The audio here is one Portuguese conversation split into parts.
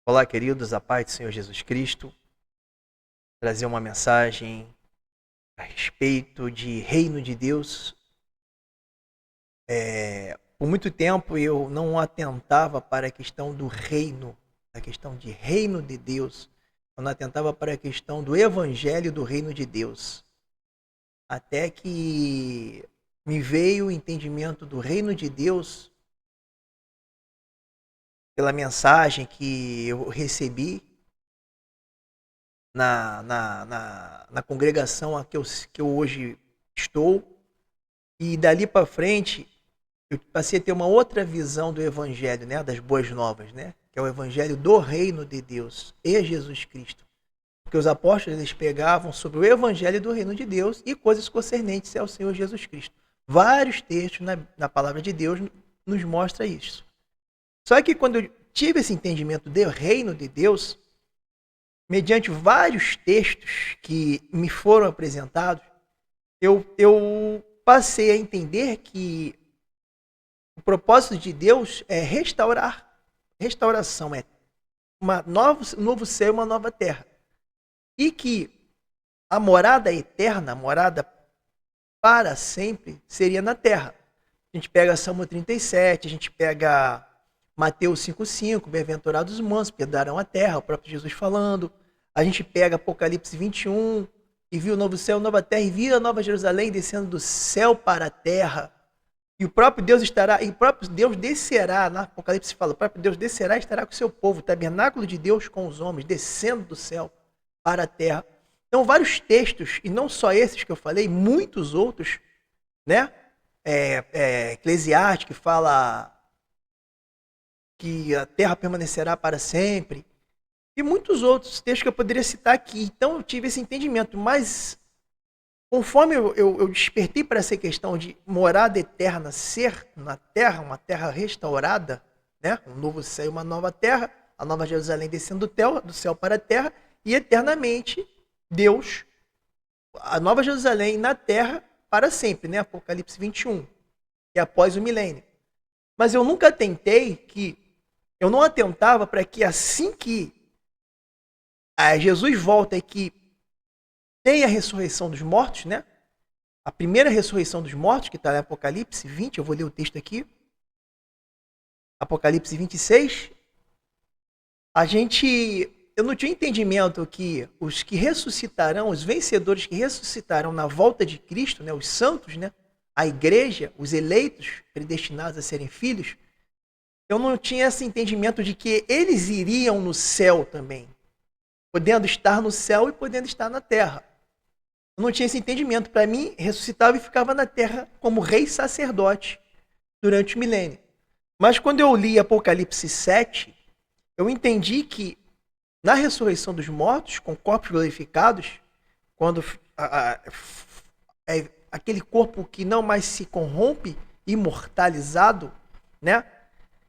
Olá, queridos, a paz do Senhor Jesus Cristo. Trazer uma mensagem a respeito de reino de Deus. Por muito tempo eu não atentava para a questão do reino, a questão de reino de Deus. Eu não atentava para a questão do evangelho do reino de Deus. Até que me veio o entendimento do reino de Deus pela mensagem que eu recebi na congregação a que eu hoje estou. E dali para frente, eu passei a ter uma outra visão do evangelho, né, das boas novas, né, que é o evangelho do reino de Deus e Jesus Cristo. Porque os apóstolos eles pegavam sobre o evangelho do reino de Deus e coisas concernentes ao Senhor Jesus Cristo. Vários textos na palavra de Deus nos mostra isso. Só que quando eu tive esse entendimento do reino de Deus, mediante vários textos que me foram apresentados, eu passei a entender que o propósito de Deus é restaurar. Restauração é um novo céu e uma nova terra. E que a morada eterna, a morada para sempre, seria na terra. A gente pega Salmo 37, a gente pega Mateus 5,5, bem-aventurados os mansos, porque darão a terra, o próprio Jesus falando. A gente pega Apocalipse 21, e viu o novo céu, nova terra, e viu a nova Jerusalém descendo do céu para a terra. E o próprio Deus estará, e o próprio Deus descerá, na Apocalipse fala, o próprio Deus descerá e estará com o seu povo, o tabernáculo de Deus com os homens, descendo do céu para a terra. Então, vários textos, e não só esses que eu falei, muitos outros, né? Eclesiastes, que fala que a terra permanecerá para sempre, e muitos outros textos que eu poderia citar aqui. Então, eu tive esse entendimento, mas conforme eu despertei para essa questão de morada eterna ser na terra, uma terra restaurada, né? Um novo céu e uma nova terra, a nova Jerusalém descendo do céu para a terra, e eternamente Deus, a nova Jerusalém na terra para sempre, né? Apocalipse 21, que é após o milênio. Mas eu nunca eu não atentava para que assim que Jesus volta e que tem a ressurreição dos mortos, né? A primeira ressurreição dos mortos, que está em Apocalipse 20, eu vou ler o texto aqui. Apocalipse 26. Eu não tinha entendimento que os que ressuscitarão, os vencedores que ressuscitarão na volta de Cristo, né? Os santos, né? A igreja, os eleitos, predestinados a serem filhos, eu não tinha esse entendimento de que eles iriam no céu também, podendo estar no céu e podendo estar na terra. Eu não tinha esse entendimento. Para mim, ressuscitava e ficava na terra como rei sacerdote durante o milênio. Mas quando eu li Apocalipse 7, eu entendi que na ressurreição dos mortos, com corpos glorificados, quando aquele corpo que não mais se corrompe, imortalizado, né?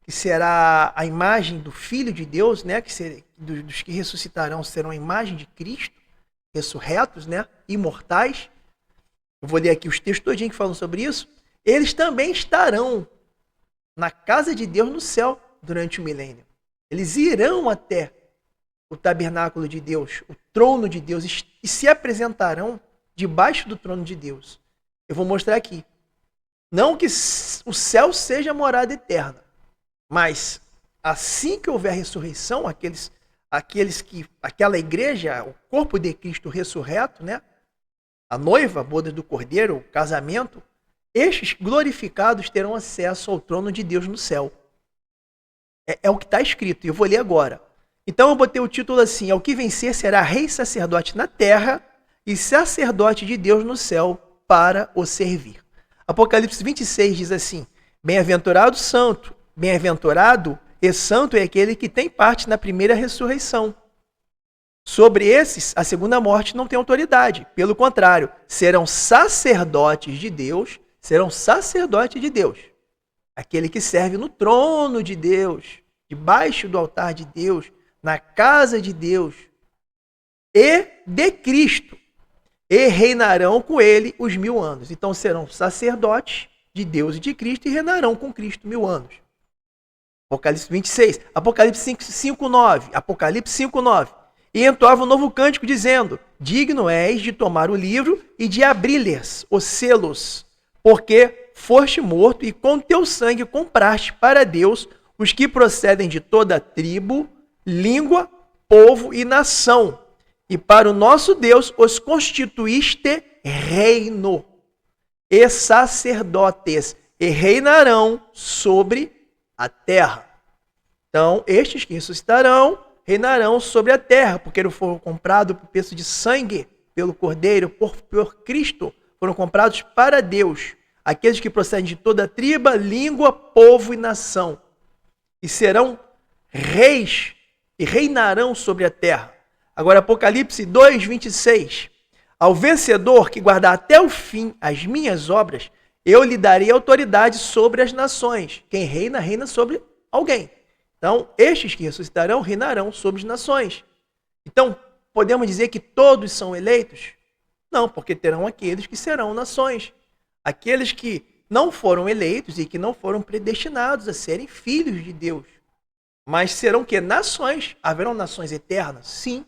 Que será a imagem do Filho de Deus, né? Dos que ressuscitarão serão a imagem de Cristo, ressurretos, né? Imortais. Eu vou ler aqui os textos todinhos que falam sobre isso. Eles também estarão na casa de Deus no céu durante o milênio. Eles irão até o tabernáculo de Deus, o trono de Deus, e se apresentarão debaixo do trono de Deus. Eu vou mostrar aqui. Não que o céu seja a morada eterna, mas assim que houver ressurreição, aquela igreja, o corpo de Cristo ressurreto, né? A noiva, a boda do Cordeiro, o casamento, estes glorificados terão acesso ao trono de Deus no céu. É o que está escrito, e eu vou ler agora. Então eu botei o título assim: ao que vencer será rei sacerdote na terra e sacerdote de Deus no céu para o servir. Apocalipse 26 diz assim: bem-aventurado santo, bem-aventurado e santo é aquele que tem parte na primeira ressurreição. Sobre esses, a segunda morte não tem autoridade. Pelo contrário, serão sacerdotes de Deus, Aquele que serve no trono de Deus, debaixo do altar de Deus, na casa de Deus e de Cristo. E reinarão com ele os 1000 anos. Então serão sacerdotes de Deus e de Cristo e reinarão com Cristo 1000 anos. Apocalipse 26. Apocalipse 5:9. Apocalipse 5:9. E entoava um novo cântico, dizendo: digno és de tomar o livro e de abrir-lhes os selos, porque foste morto e com teu sangue compraste para Deus os que procedem de toda tribo, língua, povo e nação. E para o nosso Deus os constituíste reino e sacerdotes, e reinarão sobre a terra. Então, estes que ressuscitarão reinarão sobre a terra, porque eles foram comprados por preço de sangue, pelo Cordeiro, por Cristo, foram comprados para Deus. Aqueles que procedem de toda tribo, língua, povo e nação. E serão reis e reinarão sobre a terra. Agora, Apocalipse 2:26. Ao vencedor que guardar até o fim as minhas obras, eu lhe darei autoridade sobre as nações. Quem reina, reina sobre alguém. Então, estes que ressuscitarão, reinarão sobre as nações. Então, podemos dizer que todos são eleitos? Não, porque terão aqueles que serão nações. Aqueles que não foram eleitos e que não foram predestinados a serem filhos de Deus. Mas serão que? Nações. Haverão nações eternas? Sim.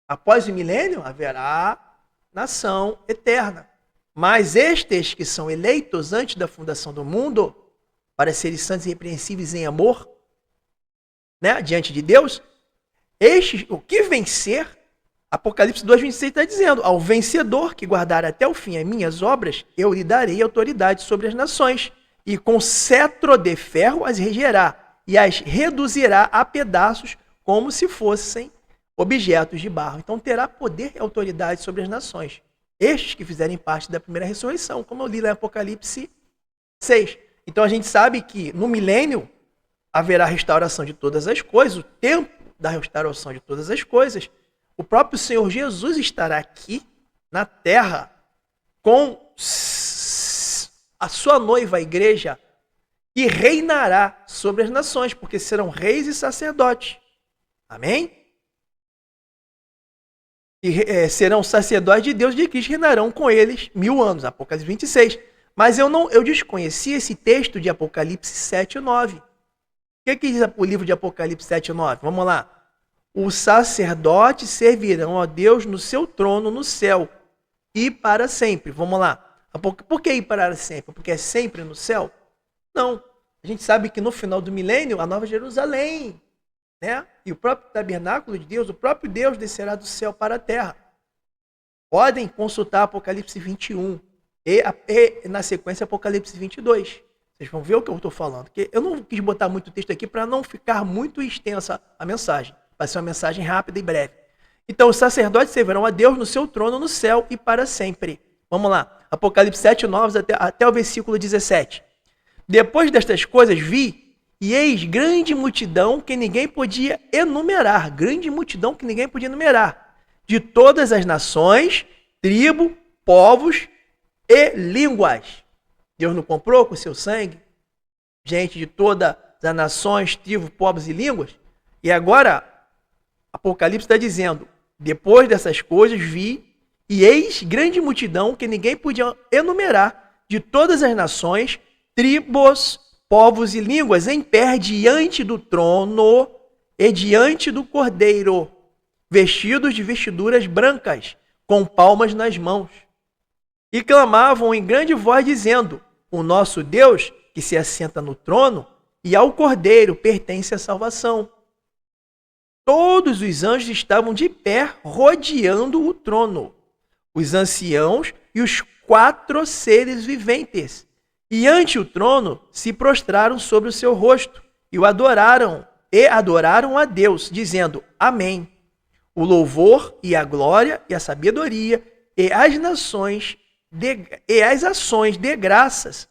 Após o milênio, haverá nação eterna. Mas estes que são eleitos antes da fundação do mundo, para serem santos e irrepreensíveis em amor, né, diante de Deus, estes, o que vencer, Apocalipse 2:26 está dizendo: ao vencedor que guardar até o fim as minhas obras, eu lhe darei autoridade sobre as nações, e com cetro de ferro as regerá, e as reduzirá a pedaços como se fossem objetos de barro. Então terá poder e autoridade sobre as nações. Estes que fizerem parte da primeira ressurreição, como eu li lá em Apocalipse 6. Então a gente sabe que no milênio haverá restauração de todas as coisas, o tempo da restauração de todas as coisas. O próprio Senhor Jesus estará aqui na terra com a sua noiva, a igreja, e reinará sobre as nações, porque serão reis e sacerdotes. Amém? E serão sacerdotes de Deus e de Cristo, reinarão com eles 1000 anos. Apocalipse 26. Mas eu desconheci esse texto de Apocalipse 7:9. O que diz o livro de Apocalipse 7:9? Vamos lá. Os sacerdotes servirão a Deus no seu trono no céu e para sempre. Vamos lá. Por que ir para sempre? Porque é sempre no céu? Não. A gente sabe que no final do milênio, a Nova Jerusalém, né? E o próprio tabernáculo de Deus, o próprio Deus descerá do céu para a terra. Podem consultar Apocalipse 21 e na sequência Apocalipse 22. Vocês vão ver o que eu estou falando. Porque eu não quis botar muito texto aqui para não ficar muito extensa a mensagem. Vai ser uma mensagem rápida e breve. Então, os sacerdotes servirão a Deus no seu trono no céu e para sempre. Vamos lá. Apocalipse 7:9 até o versículo 17. Depois destas coisas vi, e eis grande multidão que ninguém podia enumerar. Grande multidão que ninguém podia enumerar. De todas as nações, tribo, povos e línguas. Deus não comprou com seu sangue gente de todas as nações, tribos, povos e línguas? E agora, Apocalipse está dizendo: depois dessas coisas vi, e eis grande multidão que ninguém podia enumerar, de todas as nações, tribos, povos e línguas, em pé diante do trono e diante do Cordeiro, vestidos de vestiduras brancas, com palmas nas mãos. E clamavam em grande voz, dizendo: o nosso Deus, que se assenta no trono, e ao Cordeiro pertence a salvação. Todos os anjos estavam de pé, rodeando o trono, os anciãos e os 4 seres viventes. E ante o trono se prostraram sobre o seu rosto e o adoraram a Deus, dizendo: Amém. O louvor e a glória e a sabedoria e as nações e as ações de graças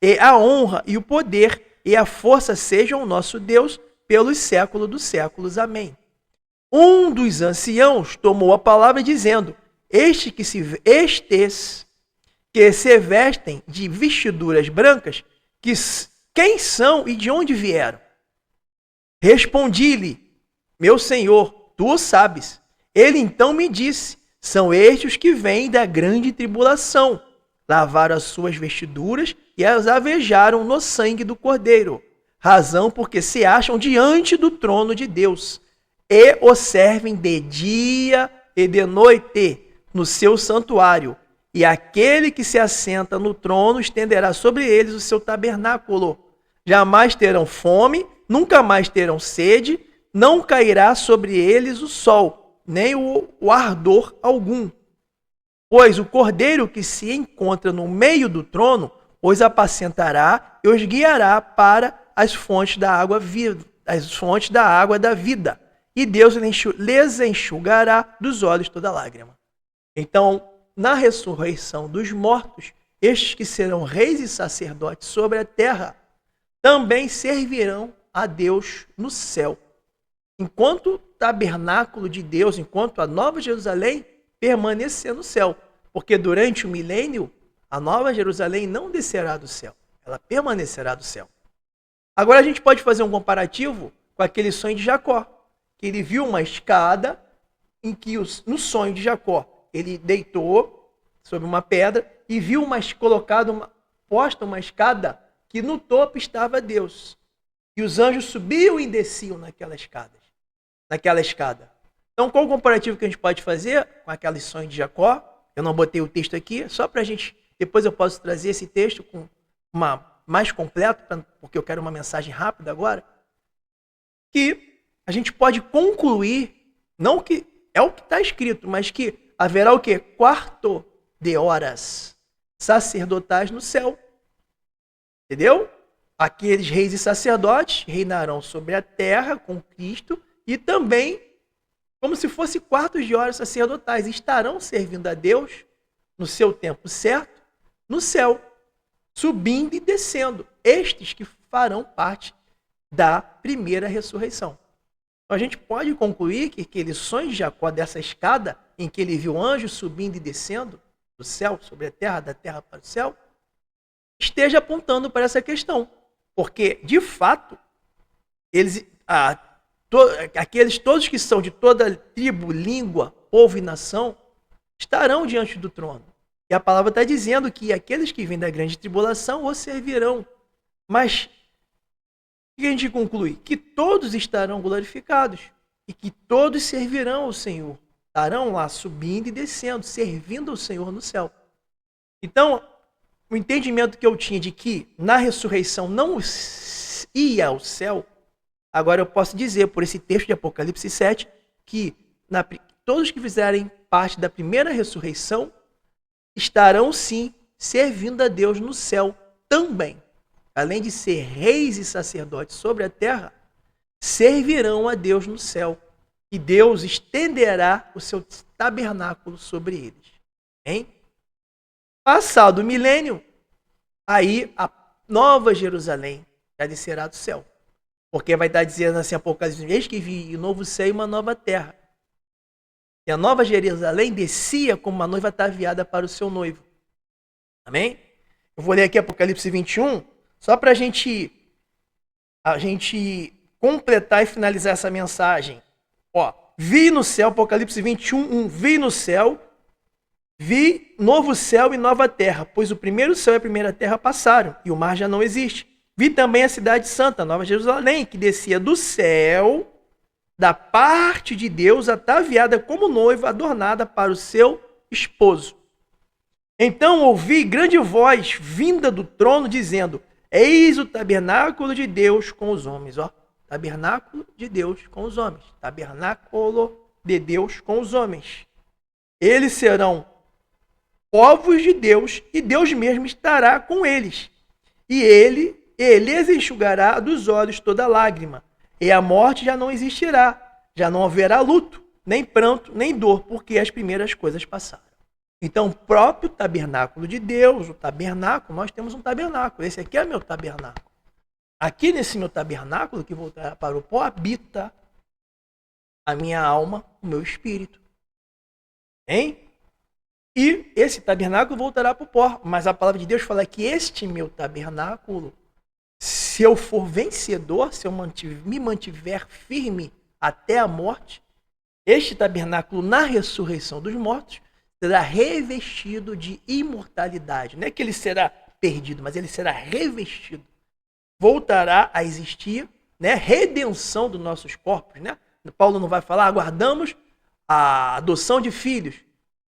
e a honra e o poder e a força sejam o nosso Deus pelos séculos dos séculos. Amém. Um dos anciãos tomou a palavra dizendo: estes que se vestem de vestiduras brancas, quem são e de onde vieram? Respondi-lhe: meu senhor, tu o sabes. Ele então me disse: são estes os que vêm da grande tribulação. Lavaram as suas vestiduras e as avejaram no sangue do Cordeiro. razão porque se acham diante do trono de Deus e o servem de dia e de noite no seu santuário. E aquele que se assenta no trono estenderá sobre eles o seu tabernáculo. Jamais terão fome, nunca mais terão sede, não cairá sobre eles o sol, nem o ardor algum. Pois o cordeiro que se encontra no meio do trono os apacentará e os guiará para as fontes da água viva, as fontes da água da vida. E Deus lhes enxugará dos olhos toda lágrima. Então, na ressurreição dos mortos, estes que serão reis e sacerdotes sobre a terra, também servirão a Deus no céu. Enquanto o tabernáculo de Deus, enquanto a Nova Jerusalém permanecer no céu. Porque durante o milênio, a Nova Jerusalém não descerá do céu. Ela permanecerá do céu. Agora a gente pode fazer um comparativo com aquele sonho de Jacó. Que ele viu uma escada em que, no sonho de Jacó, ele deitou sobre uma pedra e viu posta uma escada que no topo estava Deus. E os anjos subiam e desciam naquela escada. Então, qual o comparativo que a gente pode fazer com aquele sonho de Jacó? Eu não botei o texto aqui, só para a gente... Depois eu posso trazer esse texto com mais completo, porque eu quero uma mensagem rápida agora. Que a gente pode concluir, não que é o que está escrito, mas que haverá o quê? Quarto de horas sacerdotais no céu. Entendeu? Aqueles reis e sacerdotes reinarão sobre a terra com Cristo e também, como se fosse quartos de horas sacerdotais, estarão servindo a Deus no seu tempo certo, no céu, subindo e descendo. Estes que farão parte da primeira ressurreição. Então, a gente pode concluir que aquele sonho de Jacó dessa escada, em que ele viu anjos subindo e descendo do céu sobre a terra, da terra para o céu, esteja apontando para essa questão. Porque, de fato, aqueles todos que são de toda tribo, língua, povo e nação, estarão diante do trono. E a palavra está dizendo que aqueles que vêm da grande tribulação o servirão. Mas o que a gente conclui? Que todos estarão glorificados e que todos servirão ao Senhor. Estarão lá subindo e descendo, servindo ao Senhor no céu. Então, o entendimento que eu tinha de que na ressurreição não ia ao céu, agora eu posso dizer, por esse texto de Apocalipse 7, que todos que fizerem parte da primeira ressurreição estarão sim servindo a Deus no céu também. Além de ser reis e sacerdotes sobre a terra, servirão a Deus no céu. E Deus estenderá o seu tabernáculo sobre eles. Hein? Passado o milênio, aí a Nova Jerusalém já descerá do céu. Porque vai estar dizendo assim, Apocalipse, eis que vi um novo céu e uma nova terra. E a Nova Jerusalém descia como uma noiva ataviada para o seu noivo. Amém? Eu vou ler aqui Apocalipse 21, só para a gente completar e finalizar essa mensagem. Ó, vi no céu, Apocalipse 21, 1, vi no céu, vi novo céu e nova terra, pois o primeiro céu e a primeira terra passaram, e o mar já não existe. Vi também a cidade santa, Nova Jerusalém, que descia do céu, da parte de Deus, ataviada como noiva, adornada para o seu esposo. Então ouvi grande voz vinda do trono, dizendo, eis o tabernáculo de Deus com os homens. Ó, tabernáculo de Deus com os homens. Tabernáculo de Deus com os homens. Eles serão povos de Deus, e Deus mesmo estará com eles. E ele lhes enxugará dos olhos toda lágrima. E a morte já não existirá. Já não haverá luto, nem pranto, nem dor, porque as primeiras coisas passaram. Então, o próprio tabernáculo de Deus, o tabernáculo, nós temos um tabernáculo. Esse aqui é meu tabernáculo. Aqui nesse meu tabernáculo, que voltará para o pó, habita a minha alma, o meu espírito. Hein? E esse tabernáculo voltará para o pó. Mas a palavra de Deus fala que este meu tabernáculo, se eu for vencedor, se eu me mantiver firme até a morte, este tabernáculo na ressurreição dos mortos será revestido de imortalidade. Não é que ele será perdido, mas ele será revestido. voltará a existir, né? Redenção dos nossos corpos, né? Paulo não vai falar, aguardamos a adoção de filhos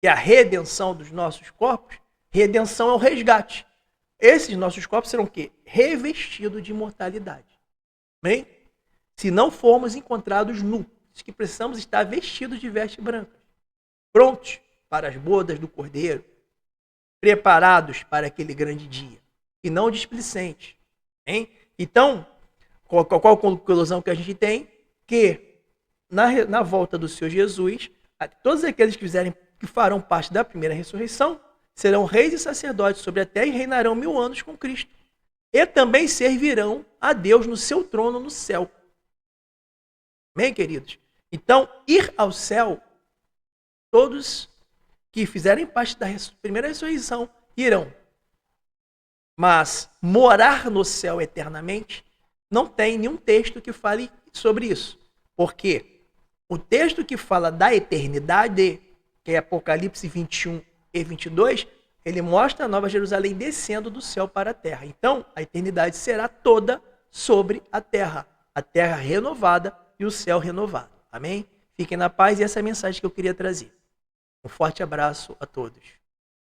e a redenção dos nossos corpos. Redenção é o resgate. Esses nossos corpos serão o quê? Revestidos de imortalidade. Bem? Se não formos encontrados nus, que precisamos estar vestidos de vestes brancas, prontos para as bodas do Cordeiro, preparados para aquele grande dia, e não displicentes. Hein? Então, qual a conclusão que a gente tem? Que na volta do Senhor Jesus, todos aqueles que farão parte da primeira ressurreição serão reis e sacerdotes sobre a terra e reinarão 1000 anos com Cristo. E também servirão a Deus no seu trono no céu. Amém, queridos? Então, ir ao céu, todos que fizerem parte da primeira ressurreição irão. Mas morar no céu eternamente, não tem nenhum texto que fale sobre isso. Por quê? O texto que fala da eternidade, que é Apocalipse 21 e 22, ele mostra a Nova Jerusalém descendo do céu para a terra. Então, a eternidade será toda sobre a terra renovada e o céu renovado. Amém? Fiquem na paz e essa é a mensagem que eu queria trazer. Um forte abraço a todos.